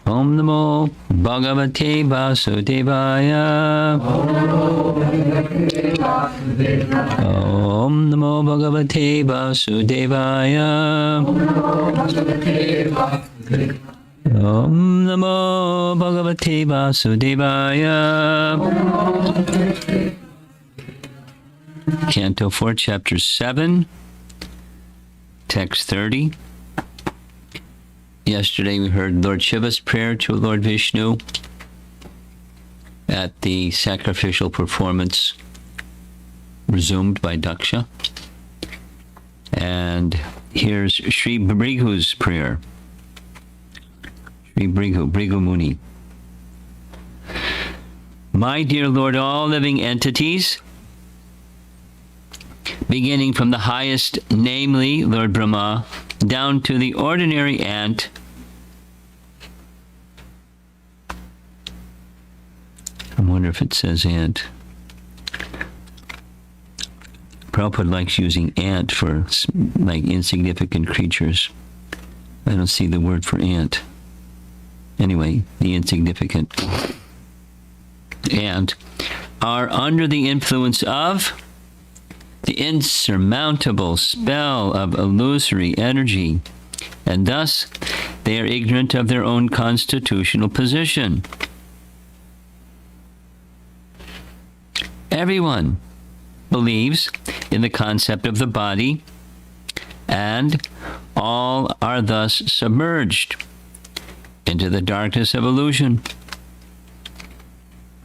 Om Namo Bhagavate Vasudevaya. Om Namo Bhagavate Vasudevaya. Om Namo Bhagavate Vasudevaya. Canto 4, Chapter 7, Text 30. Yesterday we heard Lord Shiva's prayer to Lord Vishnu at the sacrificial performance resumed by Daksa. And here's Sri Brigu's prayer. Sri Brigu Muni. My dear Lord, all living entities, beginning from the highest, namely Lord Brahma, down to the ordinary ant, I wonder if it says ant. Prabhupada likes using ant for like insignificant creatures. I don't see the word for ant. Anyway, the insignificant ant are under the influence of the insurmountable spell of illusory energy, and thus they are ignorant of their own constitutional position. Everyone believes in the concept of the body, and all are thus submerged into the darkness of illusion.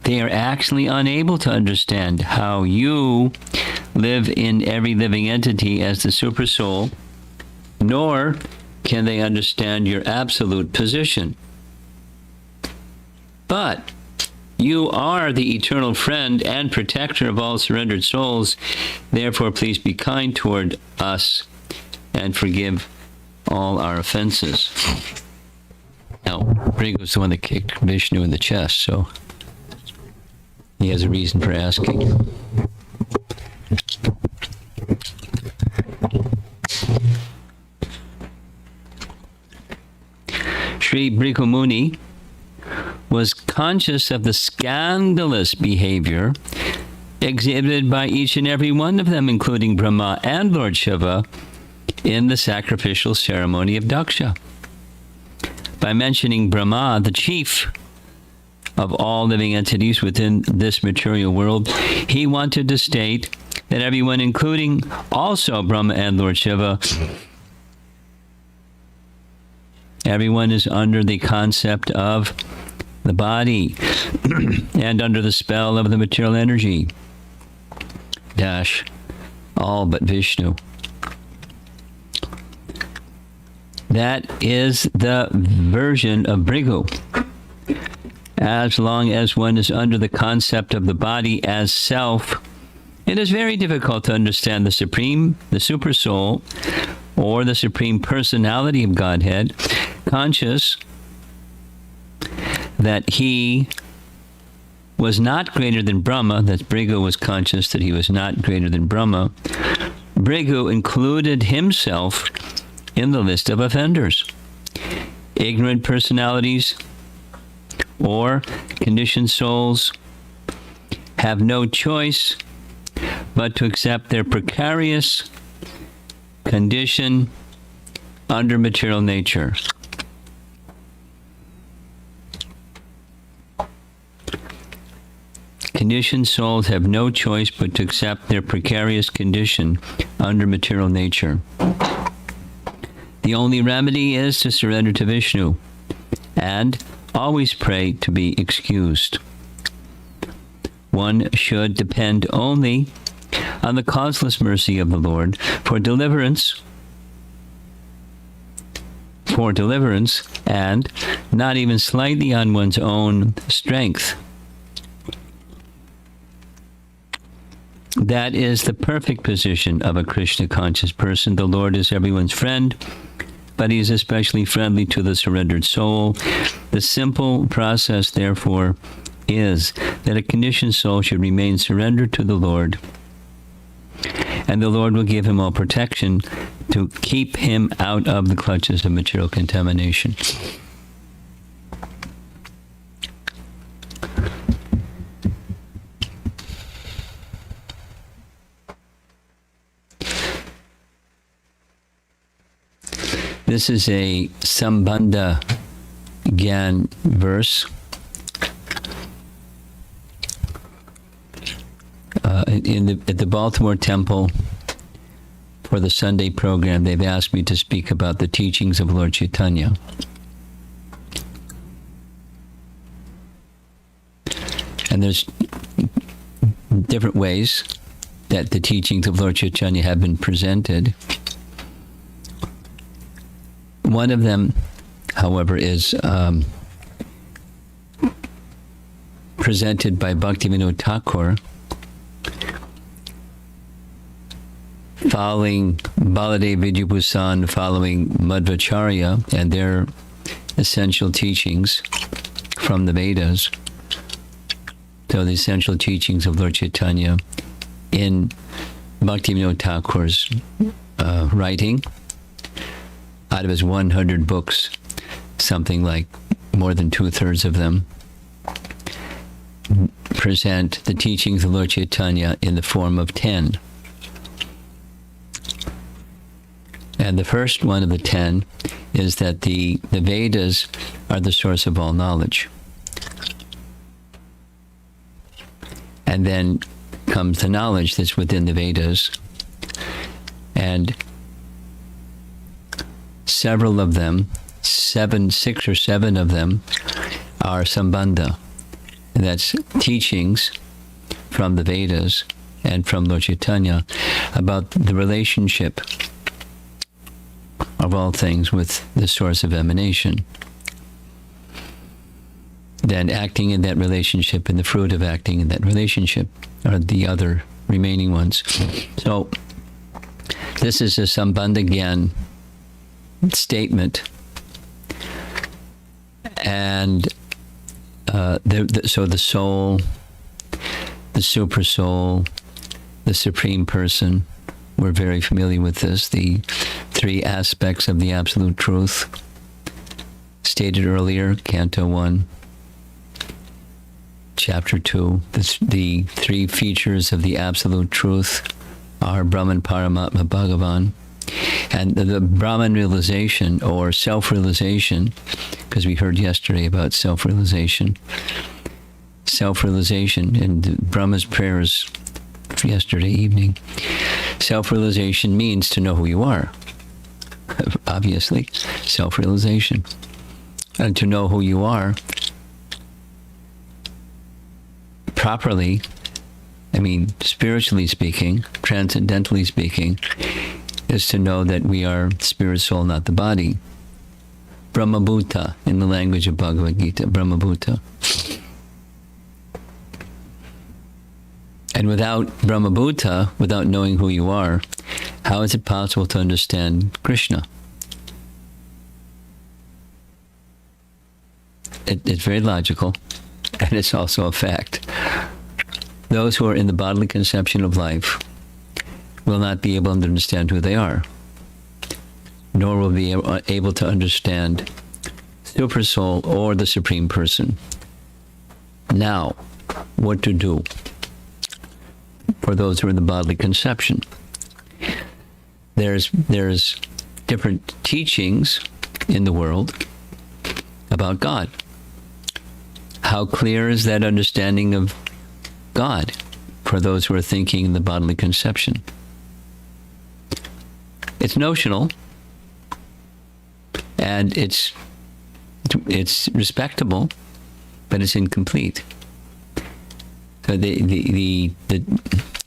They are actually unable to understand how you live in every living entity as the Supersoul, nor can they understand your absolute position. But you are the eternal friend and protector of all surrendered souls. Therefore, please be kind toward us and forgive all our offenses. Now, Brigu was the one that kicked Vishnu in the chest, so he has a reason for asking. Sri Brigu Muni was conscious of the scandalous behavior exhibited by each and every one of them, including Brahma and Lord Shiva, in the sacrificial ceremony of Daksa. By mentioning Brahma, the chief of all living entities within this material world, he wanted to state that everyone, including also Brahma and Lord Shiva, everyone is under the concept of the body and under the spell of the material energy. All but Vishnu. That is the version of Brigu. As long as one is under the concept of the body as self, it is very difficult to understand the Super Soul, or the Supreme Personality of Godhead, conscious that he was not greater than Brahma, that Brigu was conscious that he was not greater than Brahma. Brigu included himself in the list of offenders. Ignorant personalities or conditioned souls have no choice but to accept their precarious condition under material nature. Conditioned souls have no choice but to accept their precarious condition under material nature. The only remedy is to surrender to Vishnu and always pray to be excused. One should depend only on the causeless mercy of the Lord for deliverance, and not even slightly on one's own strength. That is the perfect position of a Krishna-conscious person. The Lord is everyone's friend, but he is especially friendly to the surrendered soul. The simple process, therefore, is that a conditioned soul should remain surrendered to the Lord, and the Lord will give him all protection to keep him out of the clutches of material contamination. This is a Sambandha Gyan verse. At the Baltimore Temple, for the Sunday program, they've asked me to speak about the teachings of Lord Chaitanya. And there's different ways that the teachings of Lord Chaitanya have been presented. One of them, however, is presented by Bhakti Thakur, following Baladev Vidyabhusan, following Madhvacharya and their essential teachings from the Vedas. So the essential teachings of Lord Chaitanya in Bhakti Thakur's writing, out of his 100 books, something like more than 2/3 of them present the teachings of Lord Chaitanya in the form of 10. And the first one of the 10 is that the Vedas are the source of all knowledge. And then comes the knowledge that's within the Vedas. And several of them, 6 or 7 of them, are Sambandha. And that's teachings from the Vedas and from Lord Chaitanya about the relationship of all things with the source of emanation. Then acting in that relationship and the fruit of acting in that relationship are the other remaining ones. So this is a Sambandha Gyan statement. And so the soul, the super soul, the supreme person, we're very familiar with this, the 3 aspects of the absolute truth stated earlier, Canto 1, Chapter 2. The 3 features of the absolute truth are Brahman, Paramatma, Bhagavan. And the Brahman realization, or self-realization, because we heard yesterday about self-realization in Brahma's prayers yesterday evening. Self-realization means to know who you are. Obviously, self-realization. And to know who you are properly, I mean, spiritually speaking, transcendentally speaking, is to know that we are spirit, soul, not the body. Brahmabhuta, in the language of Bhagavad Gita, Brahmabhuta. And without Brahmabhuta, without knowing who you are, how is it possible to understand Krishna? It's very logical, and it's also a fact. Those who are in the bodily conception of life will not be able to understand who they are, nor will be able to understand Super Soul or the Supreme Person. Now, what to do for those who are in the bodily conception? There's different teachings in the world about God. How clear is that understanding of God for those who are thinking in the bodily conception? It's notional, and it's respectable, but it's incomplete. So the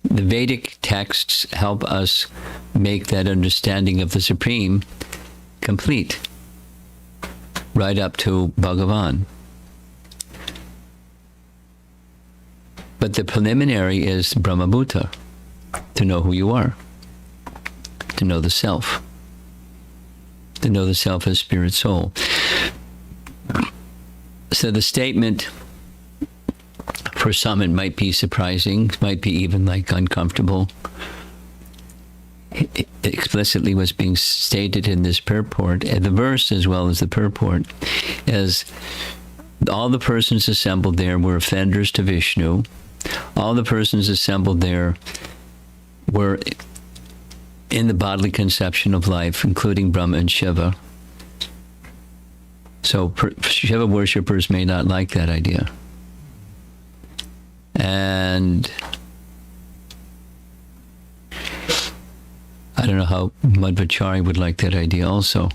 Vedic texts help us make that understanding of the Supreme complete, right up to Bhagavan. But the preliminary is Brahmabhuta, to know who you are, to know the self, to know the self as spirit soul. So the statement, for some it might be surprising, might be even like uncomfortable. It explicitly was being stated in this purport, and the verse as well as the purport, as all the persons assembled there were offenders to Vishnu. All the persons assembled there were in the bodily conception of life, including Brahma and Shiva, So Shiva worshippers may not like that idea. And I don't know how Madhvacharya would like that idea also,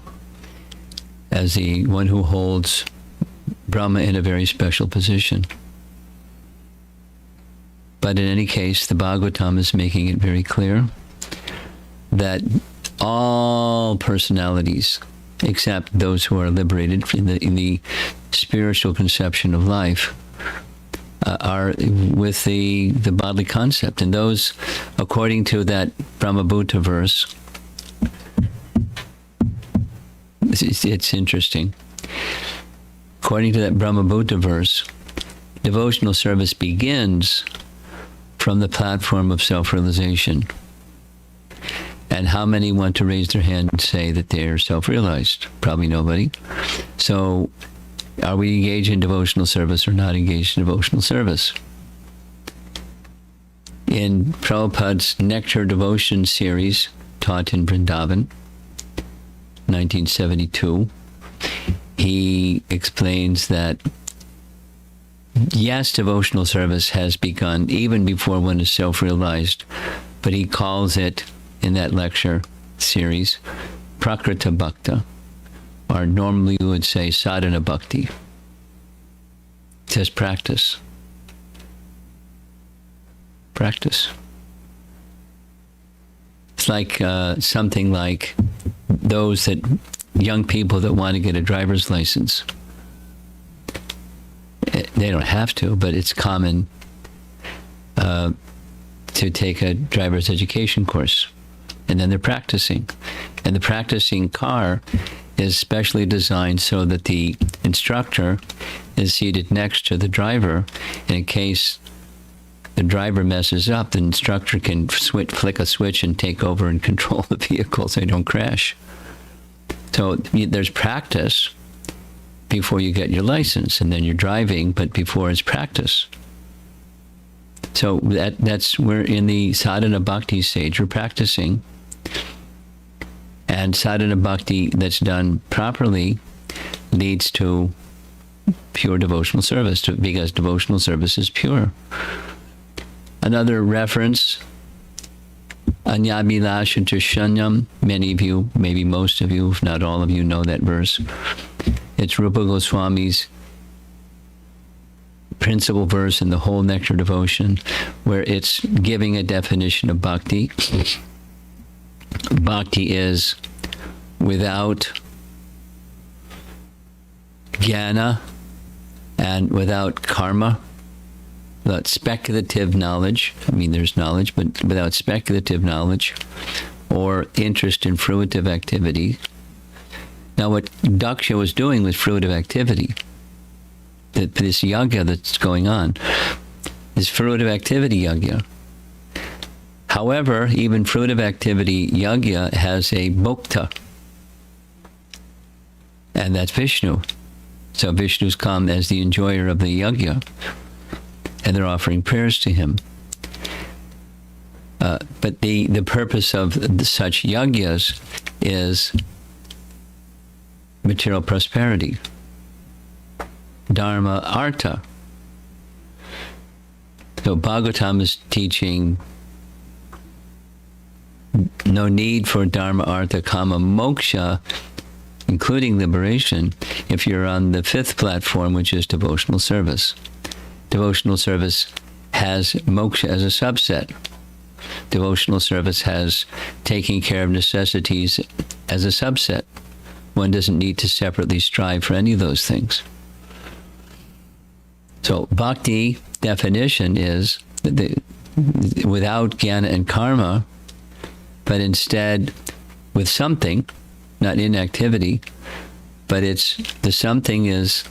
as the one who holds Brahma in a very special position. But in any case, the Bhagavatam is making it very clear that all personalities, except those who are liberated in the spiritual conception of life, are with the bodily concept. And those, according to that Brahmabhuta verse, it's interesting. According to that Brahmabhuta verse, devotional service begins from the platform of self-realization. And how many want to raise their hand and say that they're self-realized? Probably nobody. So, are we engaged in devotional service or not engaged in devotional service? In Prabhupada's Nectar Devotion series, taught in Vrindavan, 1972, he explains that yes, devotional service has begun even before one is self-realized, but he calls it, in that lecture series, Prakrita Bhakta, or normally you would say sadhana bhakti. It says practice. Practice. It's like something like those that young people that want to get a driver's license. They don't have to, but it's common to take a driver's education course. And then they're practicing. And the practicing car is specially designed so that the instructor is seated next to the driver. And in case the driver messes up, the instructor can flick a switch and take over and control the vehicle so they don't crash. So there's practice before you get your license, and then you're driving, but before it's practice. So we're in the sadhana bhakti stage. We're practicing. And sadhana bhakti that's done properly leads to pure devotional service, because devotional service is pure. Another reference, Anyabhilasha Shanyam. Many of you, maybe most of you, if not all of you, know that verse. It's Rupa Goswami's principal verse in the whole Nectar Devotion, where it's giving a definition of bhakti. Bhakti is without jnana and without karma, without speculative knowledge. I mean, there's knowledge, but without speculative knowledge or interest in fruitive activity. Now, what Daksa was doing was fruitive activity. This yajna that's going on is fruitive activity yajna. However, even fruitive activity yajna has a bhokta, and that's Vishnu. So Vishnu's come as the enjoyer of the yajna, and they're offering prayers to him. But the purpose of such yajnas is material prosperity, dharma, artha. So Bhagavatam is teaching no need for dharma, artha, kama, moksha, including liberation, if you're on the fifth platform, which is devotional service. Devotional service has moksha as a subset. Devotional service has taking care of necessities as a subset. One doesn't need to separately strive for any of those things. So bhakti definition is without jnana and karma, but instead with something, not inactivity, but the something is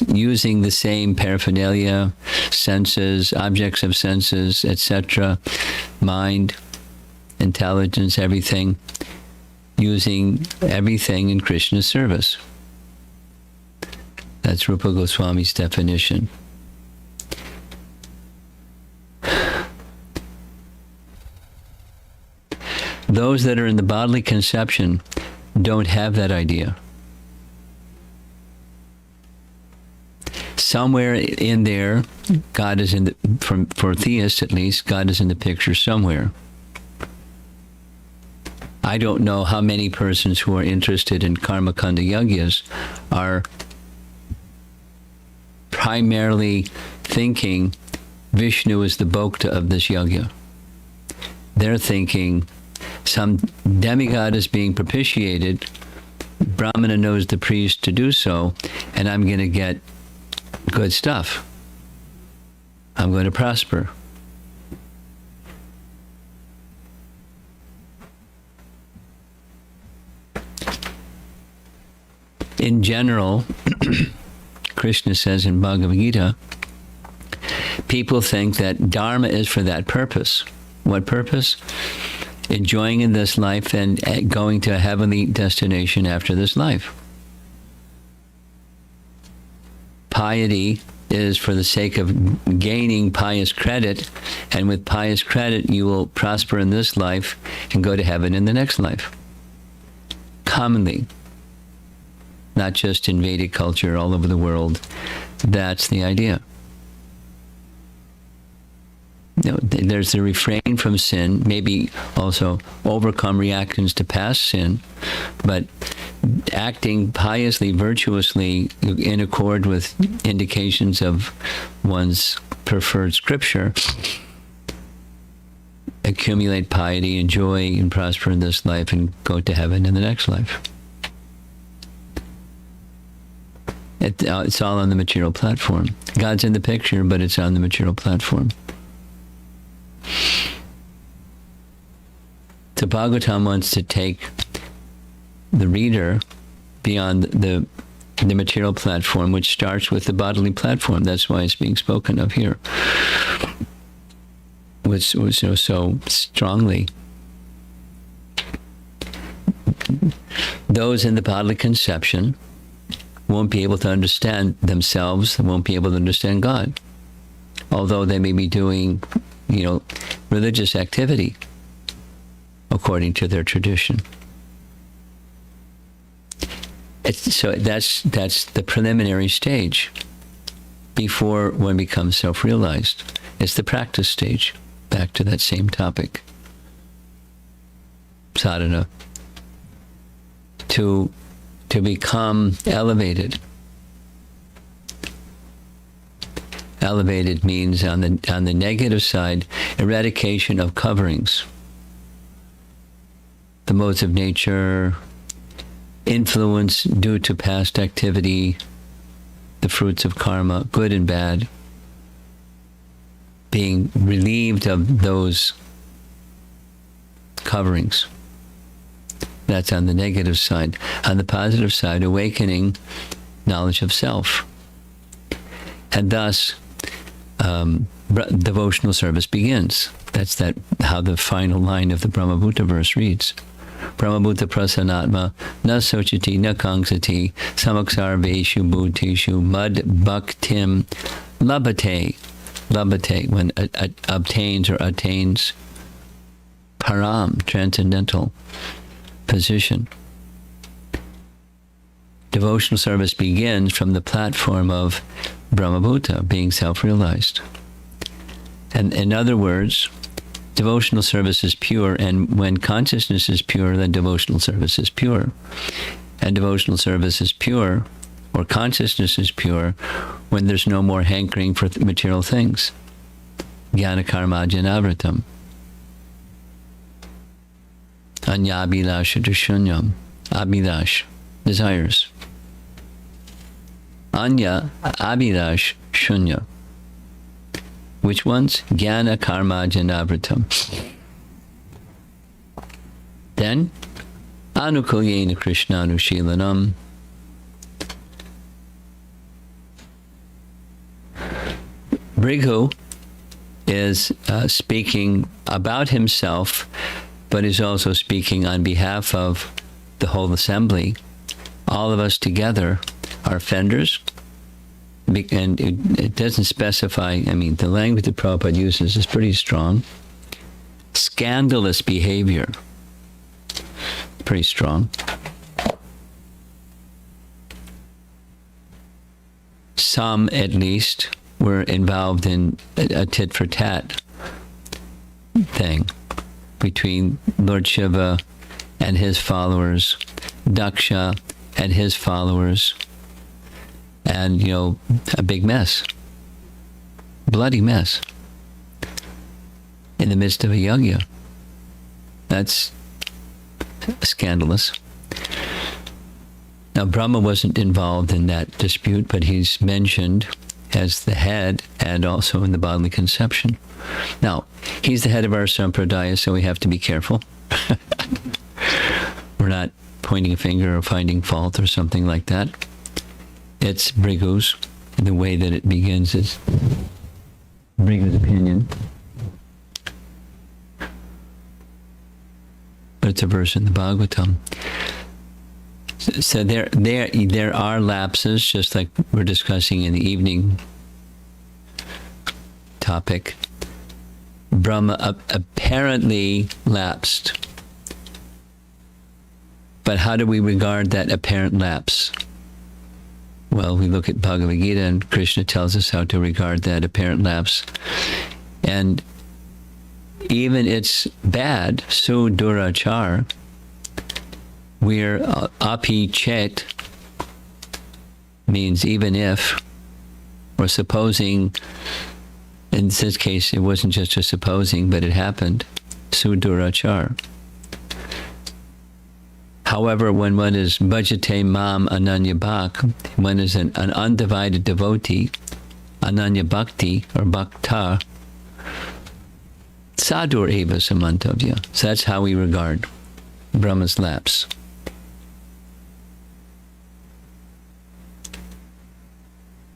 using the same paraphernalia, senses, objects of senses, etc., mind, intelligence, everything, using everything in Krishna's service. That's Rupa Goswami's definition. Those that are in the bodily conception don't have that idea. somewhere in there, God is in the, for theists at least, God is in the picture somewhere. I don't know how many persons who are interested in karma kanda yajnas are primarily thinking Vishnu is the bhokta of this yajna. They're thinking some demigod is being propitiated, Brahmana knows the priest to do so, and I'm going to get good stuff. I'm going to prosper. In general, Krishna says in Bhagavad Gita, people think that Dharma is for that purpose. What purpose? Enjoying in this life and going to a heavenly destination after this life. Piety is for the sake of gaining pious credit, and with pious credit you will prosper in this life and go to heaven in the next life. Commonly, not just in Vedic culture, all over the world, that's the idea. You know, there's the refrain from sin, maybe also overcome reactions to past sin, but acting piously, virtuously, in accord with indications of one's preferred scripture, accumulate piety, enjoy and prosper in this life, and go to heaven in the next life. It's all on the material platform. God's in the picture, but it's on the material platform. So Bhagavatam wants to take the reader beyond the material platform, which starts with the bodily platform. That's why it's being spoken of here, which was so strongly. Those in the bodily conception won't be able to understand themselves, they won't be able to understand God, although they may be doing, religious activity according to their tradition. So that's the preliminary stage before one becomes self-realized. It's the practice stage. Back to that same topic. Sadhana. To become elevated. Elevated means on the negative side, eradication of coverings. The modes of nature, influence due to past activity, the fruits of karma, good and bad, being relieved of those coverings. That's on the negative side. On the positive side, awakening knowledge of self. And thus, devotional service begins. That's how the final line of the Brahmabhuta verse reads. Brahmabhuta prasanatma na sochati na kangsati samaksarveshu bhutishu mad bhaktim labhate. Labhate, when obtains or attains param, transcendental position. Devotional service begins from the platform of Brahmabhuta, being self-realized. And in other words, devotional service is pure, and when consciousness is pure, then devotional service is pure. And devotional service is pure, or consciousness is pure, when there's no more hankering for material things. Jnana karma janavritam. Anyabhilasha dushunyam. Abhilash, desires. Anya abhilash shunya. Which ones? Jnana karma janavritam. Then, anukulyena Krishna anushilanam. Bhrigu is speaking about himself, but is also speaking on behalf of the whole assembly. All of us together are offenders, and it doesn't specify, the language that Prabhupada uses is pretty strong. Scandalous behavior, pretty strong. some at least were involved in a tit-for-tat thing between Lord Shiva and his followers, Daksa and his followers, and, a big mess, bloody mess, in the midst of a yajna. That's scandalous. Now, Brahma wasn't involved in that dispute, but he's mentioned as the head and also in the bodily conception. Now, he's the head of our sampradaya, so we have to be careful. We're not pointing a finger or finding fault or something like that. It's Bhrigu's. The way that it begins is Bhrigu's opinion. But it's a verse in the Bhagavatam. So there are lapses, just like we're discussing in the evening topic. Brahma apparently lapsed. But how do we regard that apparent lapse? Well, we look at Bhagavad Gita, and Krishna tells us how to regard that apparent lapse. And even it's bad, so durachar, where api chet means even if, or supposing. In this case, it wasn't just a supposing, but it happened. Sudurachar. However, when one is bhajate mam ananya bhak, one is an undivided devotee, ananya bhakti, or bhakta, sadur eva samantavya. So that's how we regard Brahma's lapse.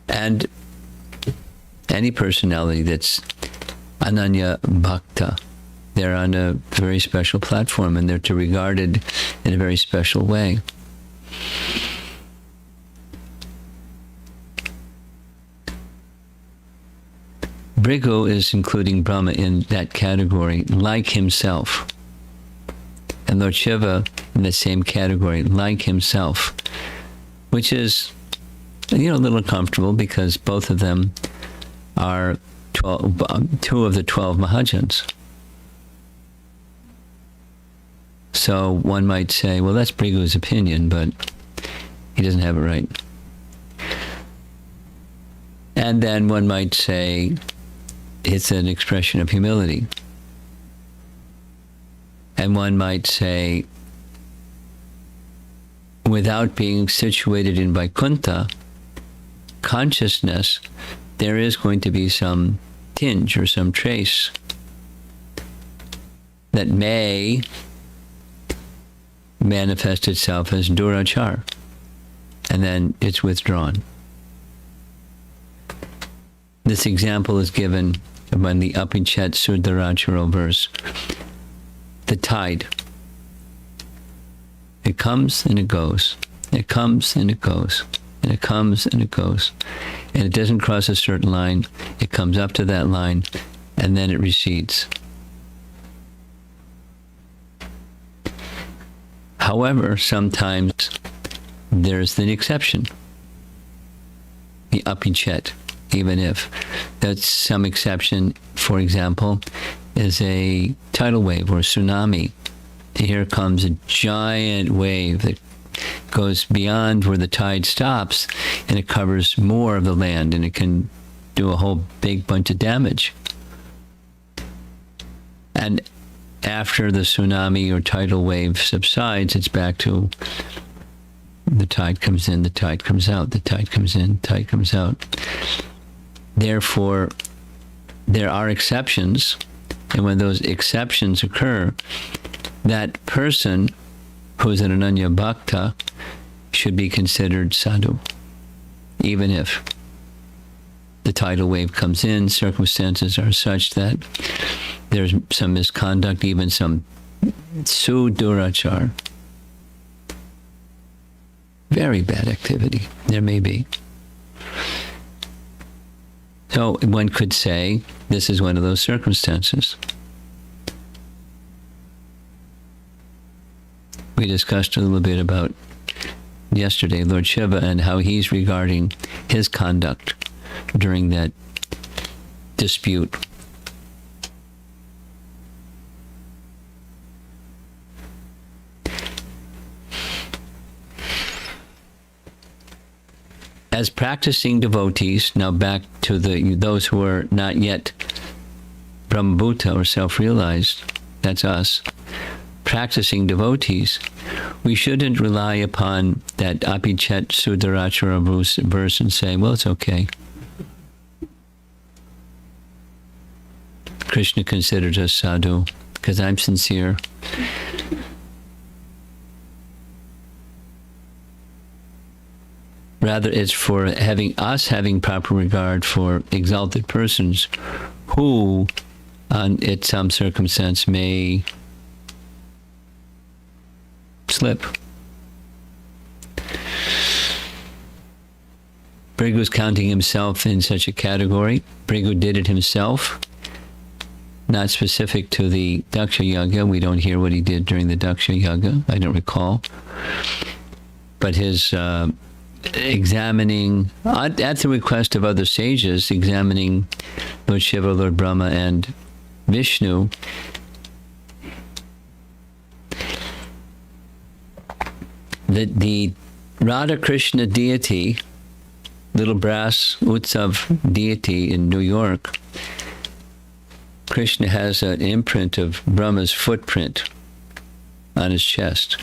And any personality that's ananya bhakta, they're on a very special platform, and they're to be regarded in a very special way. Bhrigu is including Brahma in that category, like himself. And Lord Shiva in the same category, like himself, which is, a little uncomfortable, because both of them are two of the 12 Mahajans. So one might say, well, that's Bhrigu's opinion, but he doesn't have it right. And then one might say it's an expression of humility. And one might say, without being situated in Vaikuntha consciousness, there is going to be some tinge or some trace that may manifest itself as durachar, and then it's withdrawn. This example is given when the Apinchet Suduracharo verse. The tide. It comes and it goes. It comes and it goes. And it comes and it goes. And it doesn't cross a certain line. It comes up to that line, and then it recedes. However, sometimes there's an exception. The apinchet, even if. That's some exception, for example, is a tidal wave or tsunami. Here comes a giant wave that goes beyond where the tide stops, and it covers more of the land, and it can do a whole big bunch of damage. And after the tsunami or tidal wave subsides, it's back to the tide comes in, the tide comes out, the tide comes in, tide comes out. Therefore, there are exceptions, and when those exceptions occur, that person who's an Ananya Bhakta should be considered sadhu, even if the tidal wave comes in, circumstances are such that there's some misconduct, even some sudurachar, very bad activity, there may be. So one could say this is one of those circumstances. We discussed a little bit about yesterday, Lord Shiva, and how he's regarding his conduct during that dispute. As practicing devotees, now back to those who are not yet Brahmabhuta or self-realized, that's us, practicing devotees, we shouldn't rely upon that Apichet Sudarachara verse and say, well, it's okay. Krishna considers us sadhu because I'm sincere. Rather, it's for having proper regard for exalted persons who, in some circumstance, may slip. Bhrigu's counting himself in such a category. Bhrigu did it himself, not specific to the Daksa Yaga. We don't hear what he did during the Daksa Yaga. I don't recall. But his examining, at the request of other sages, examining Lord Shiva, Lord Brahma, and Vishnu, the Radha Krishna deity, little brass Utsav deity in New York, Krishna has an imprint of Brahma's footprint on his chest.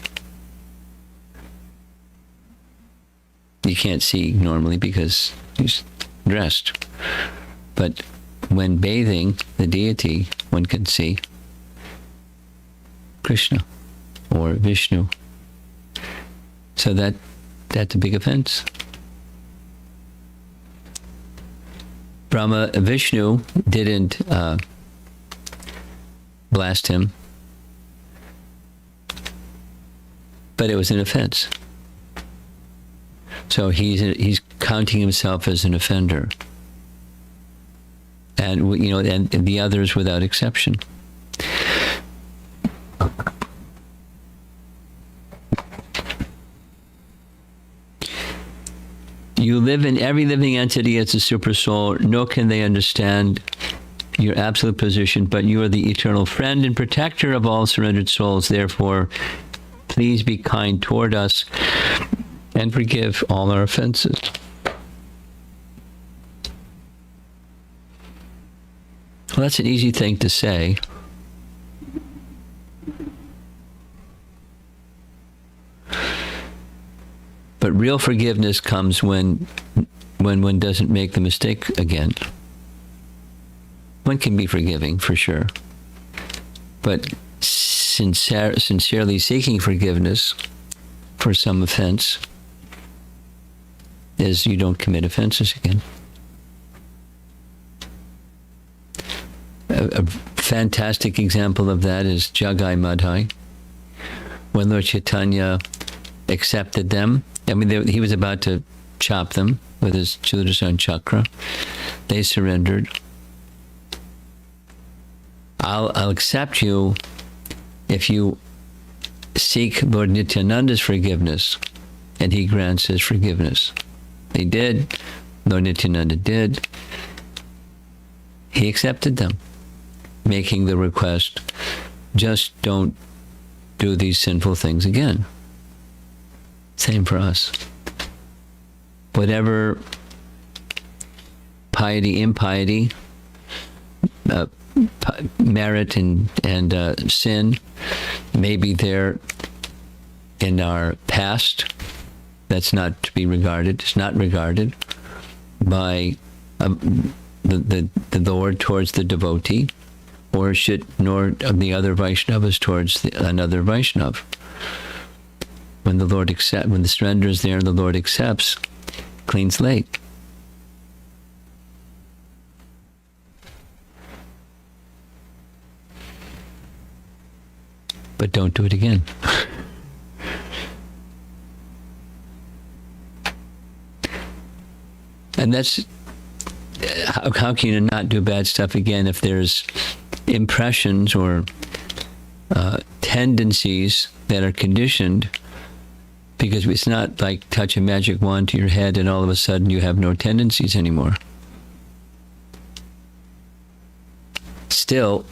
You can't see normally because he's dressed. But when bathing the deity, one can see Krishna or Vishnu. So that's a big offense. Vishnu didn't blast him, but it was an offense. So he's counting himself as an offender, and and the others without exception. You live in every living entity as a super soul, nor can they understand your absolute position, but you are the eternal friend and protector of all surrendered souls. Therefore, please be kind toward us and forgive all our offenses. Well, that's an easy thing to say. But real forgiveness comes when one doesn't make the mistake again. One can be forgiving, for sure. But sincerely seeking forgiveness for some offense is you don't commit offenses again. A fantastic example of that is Jagai Madhai. When Lord Chaitanya accepted them, he was about to chop them with his Sudarshan chakra. They surrendered. I'll accept you if you seek Lord Nityananda's forgiveness, and he grants his forgiveness. They did. Lord Nityananda did. He accepted them, making the request, just don't do these sinful things again. Same for us. Whatever piety, impiety, merit and sin may be there in our past, that's not to be regarded. It's not regarded by the Lord towards the devotee, nor the other Vaishnavas towards another Vaishnav. When the surrender is there and the Lord accepts, clean slate. But don't do it again. And that's, how can you not do bad stuff again if there's impressions or tendencies that are conditioned Because it's not like touch a magic wand to your head and all of a sudden you have no tendencies anymore. Still,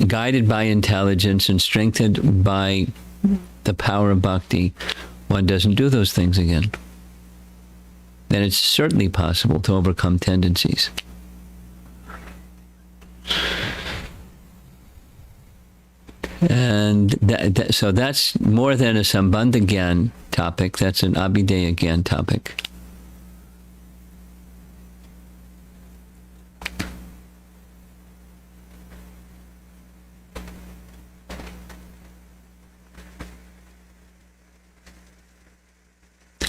guided by intelligence and strengthened by the power of bhakti, one doesn't do those things again. Then it's certainly possible to overcome tendencies. And so that's more than a Sambandha Gyan topic, that's an Abhideya Gyan topic.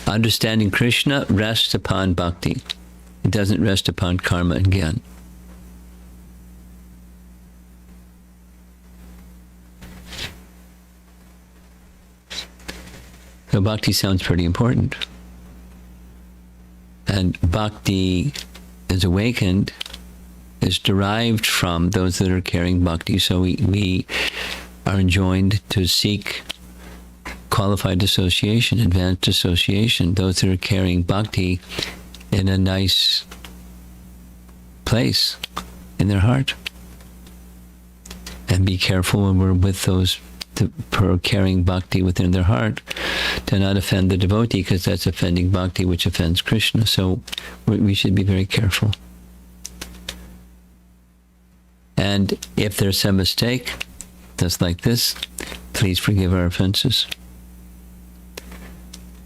Understanding Krishna rests upon bhakti. It doesn't rest upon karma and gyan. So bhakti sounds pretty important. And bhakti is awakened, is derived from those that are carrying bhakti. So we are enjoined to seek qualified association, advanced association, those that are carrying bhakti in a nice place in their heart. And be careful when we're with those who are carrying bhakti within their heart to not offend the devotee, because that's offending bhakti, which offends Krishna. So we should be very careful. And if there's some mistake, just like this, please forgive our offenses.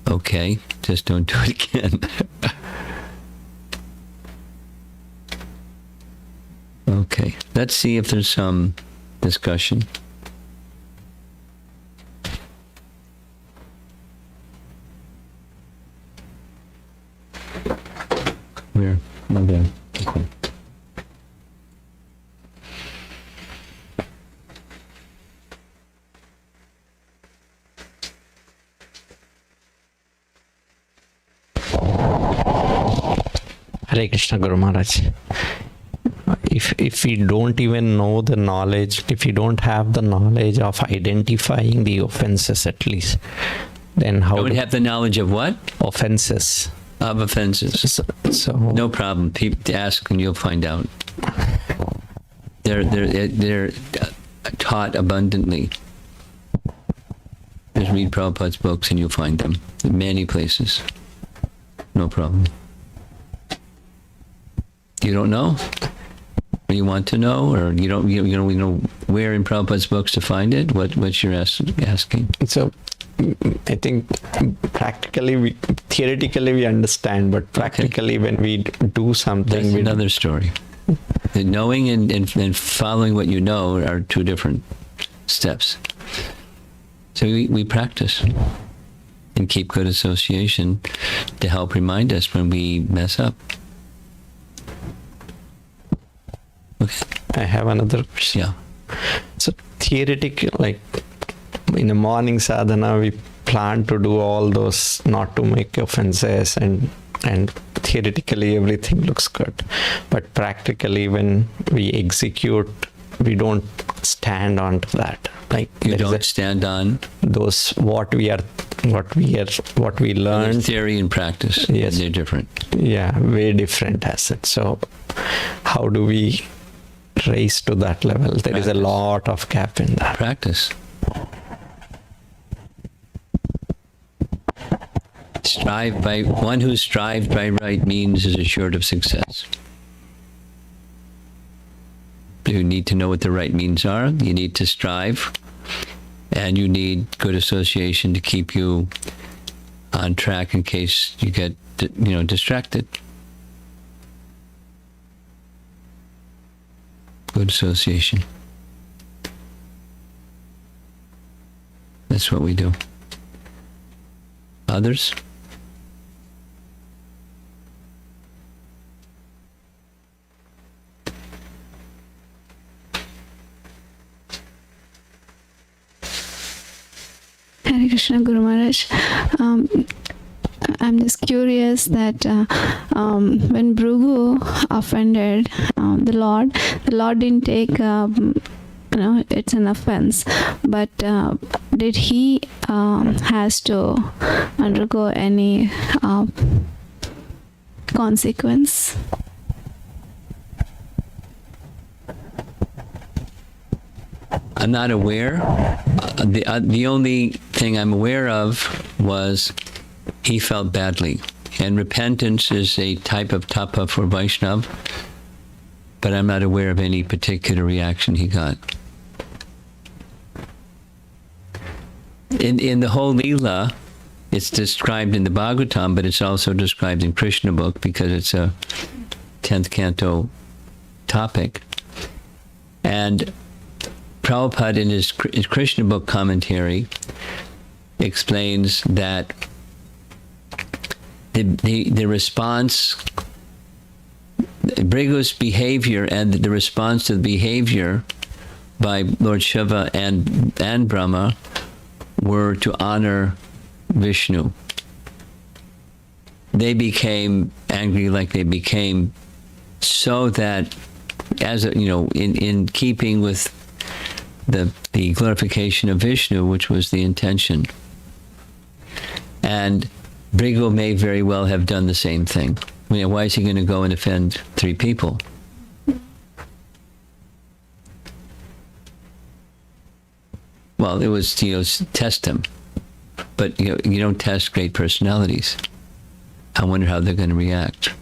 Okay, just don't do it again. Okay, let's see if there's some discussion. Where? Not there. Okay. Hare Krishna Guru Maharaj. If we don't even know the knowledge, if we don't have the knowledge of identifying the offenses at least, then how don't have the knowledge of what? Offenses. Of offenses. So no problem. People ask and you'll find out. They're taught abundantly. Just read Prabhupada's books and you'll find them in many places. No problem. You don't know? Or you want to know? Or you don't know where in Prabhupada's books to find it? What you're asking? So I think theoretically we understand, but practically when we do something... That's another story. The knowing and following what you know are two different steps. So we practice and keep good association to help remind us when we mess up. Okay. I have another question. Yeah. So theoretically, like in the morning sadhana, we plan to do all those not to make offenses, and theoretically everything looks good. But practically when we execute, we don't stand on to that. Like you don't stand on those what we learned. Theory and practice. Yes, they're different. Yeah, way different assets. So how do we raise to that level? There is a lot of gap in that. Practice. One who strives by right means is assured of success. You need to know what the right means are. You need to strive, and you need good association to keep you on track in case you get distracted. Good association. That's what we do. Others? Hare Krishna Guru Maharaj. I'm just curious that when Bhrigu offended the Lord didn't take it's an offense. But did he has to undergo any consequence? I'm not aware. The only thing I'm aware of was he felt badly. And repentance is a type of tapa for Vaishnav, but I'm not aware of any particular reaction he got. In the whole Leela, it's described in the Bhagavatam, but it's also described in Krishna book because it's a 10th canto topic. And Prabhupada in his Krishna book commentary explains that the response, Brigu's behavior and the response to the behavior by Lord Shiva and Brahma were to honor Vishnu. They became angry like they became so that, as a, in keeping with the glorification of Vishnu, which was the intention. And Brigu may very well have done the same thing. Why is he going to go and offend 3 people? Well, it was, test them. But you don't test great personalities. I wonder how they're going to react.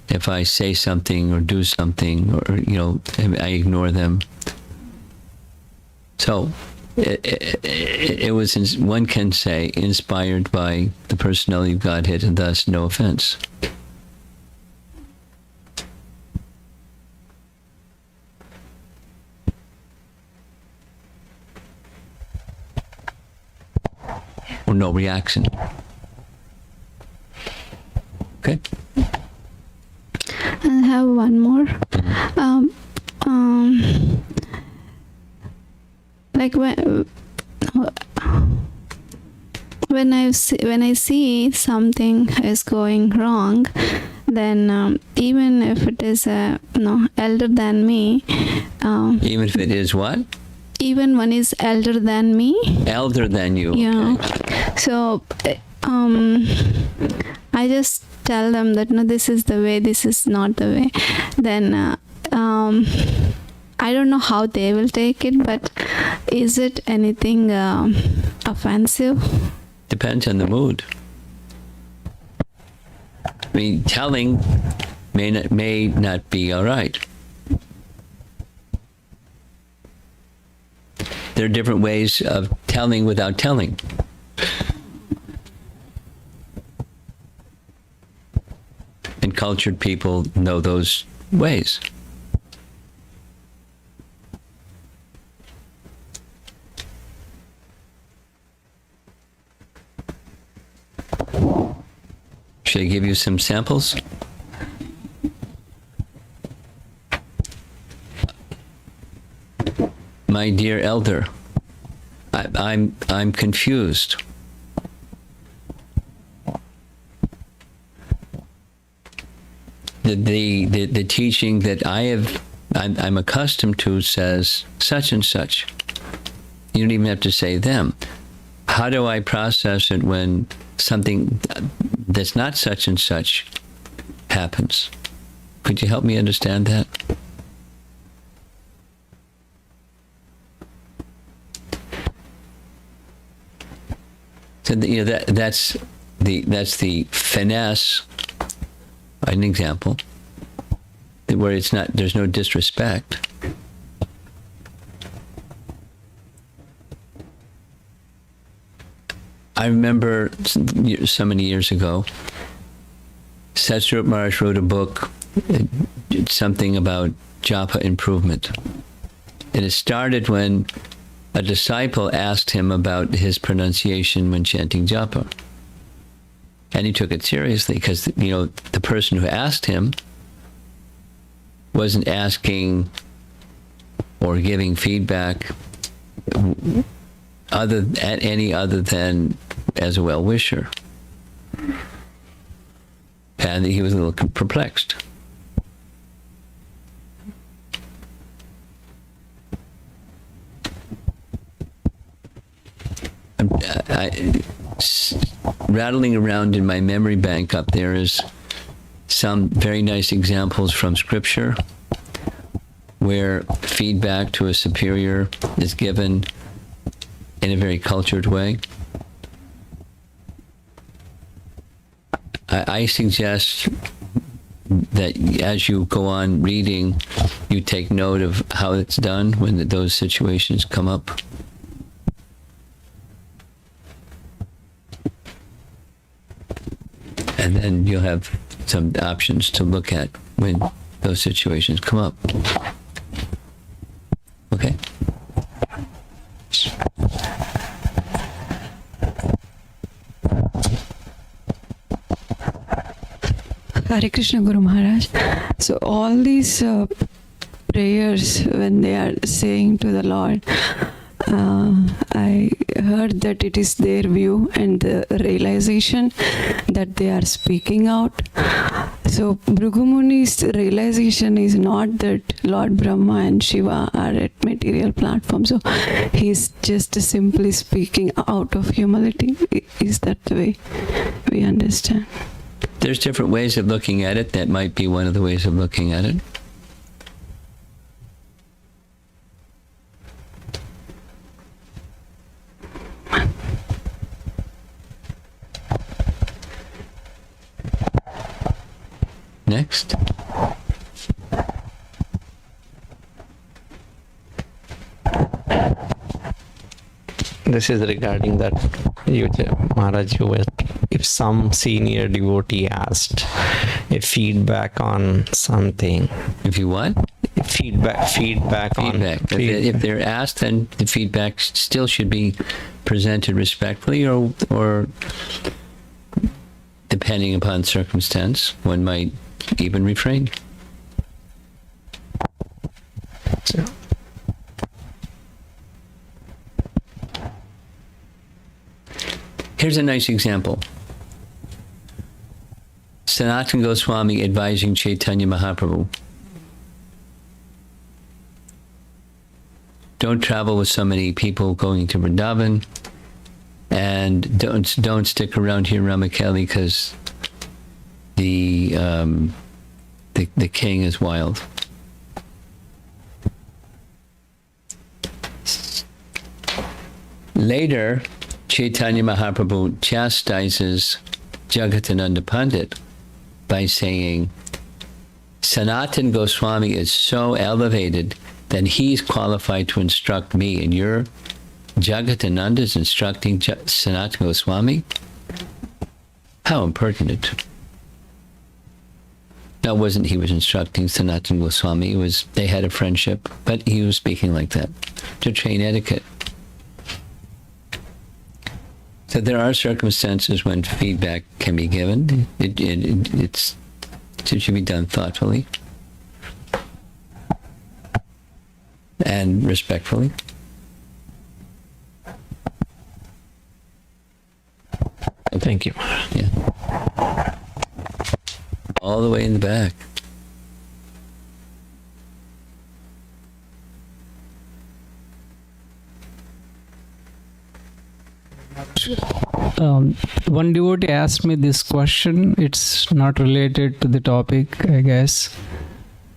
If I say something or do something, or, I ignore them. So, it was, one can say, inspired by the personality of Godhead, and thus no offense. Or no reaction. Okay? I have one more. Like when I see something is going wrong, then even if it is elder than me, Even if it is what? Even one is elder than me. Elder than you. Yeah. Okay. So I just tell them that no, this is the way, this is not the way. Then I don't know how they will take it, but is it anything offensive? Depends on the mood. I mean, telling may not be all right. There are different ways of telling without telling. And cultured people know those ways. Should I give you some samples? My dear elder, I'm confused. The teaching that I'm accustomed to says such and such. You don't even have to say them. How do I process it when something that's not such and such happens? Could you help me understand that? So that's the finesse. An example where there's no disrespect. I remember so many years ago, Satsrup Maharaj wrote a book, something about japa improvement. And it started when a disciple asked him about his pronunciation when chanting japa. And he took it seriously because, the person who asked him wasn't asking or giving feedback any other than as a well-wisher. And he was a little perplexed. rattling around in my memory bank up there is some very nice examples from Scripture where feedback to a superior is given in a very cultured way. I suggest that as you go on reading, you take note of how it's done when those situations come up. And then you'll have some options to look at when those situations come up. Okay? Hare Krishna Guru Maharaj. So all these prayers, when they are saying to the Lord, I heard that it is their view and the realization that they are speaking out. So Bhrigu Muni's realization is not that Lord Brahma and Shiva are at material platform. So he's just simply speaking out of humility. Is that the way we understand? There's different ways of looking at it. That might be one of the ways of looking at it. Next. This is regarding that, Maharaj, if some senior devotee asked a feedback on something. If you what? Feedback on... If they're asked, then the feedback still should be presented respectfully, or depending upon circumstance, one might even refrain. So. Here's a nice example. Sanatana Goswami advising Chaitanya Mahaprabhu. Don't travel with so many people going to Vrindavan, and don't stick around here, Ramakeli, because the king is wild. Later, Chaitanya Mahaprabhu chastises Jagadananda Pandit by saying, Sanatana Goswami is so elevated that he's qualified to instruct me, and you're Jagadananda is instructing Sanatana Goswami? How impertinent. Now, wasn't he was instructing Sanatana Goswami, they had a friendship, but he was speaking like that to train etiquette. So there are circumstances when feedback can be given. It should be done thoughtfully and respectfully. Okay. Thank you. Yeah. All the way in the back. One devotee asked me this question. It's not related to the topic, I guess,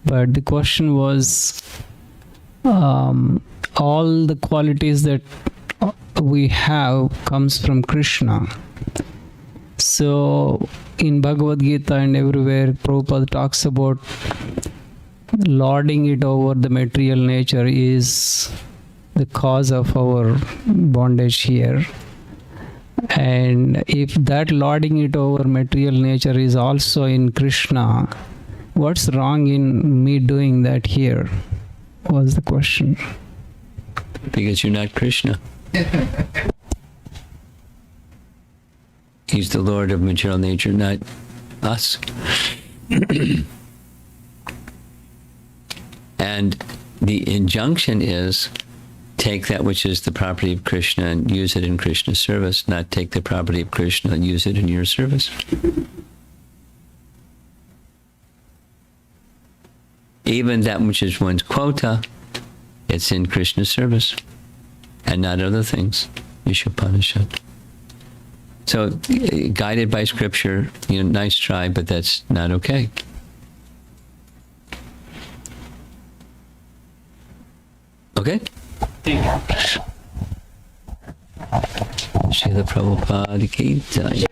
but the question was, all the qualities that we have comes from Krishna. So in Bhagavad Gita and everywhere, Prabhupada talks about lording it over the material nature is the cause of our bondage here. And if that lording it over material nature is also in Krishna, what's wrong in me doing that here? Was the question. Because you're not Krishna. He's the Lord of material nature, not us. And the injunction is, take that which is the property of Krishna and use it in Krishna's service, not take the property of Krishna and use it in your service. Even that which is one's quota, it's in Krishna's service and not other things. Ishopanishad. So, guided by scripture, nice try, but that's not okay. Okay? Thank you. Srila Prabhupada ki jai.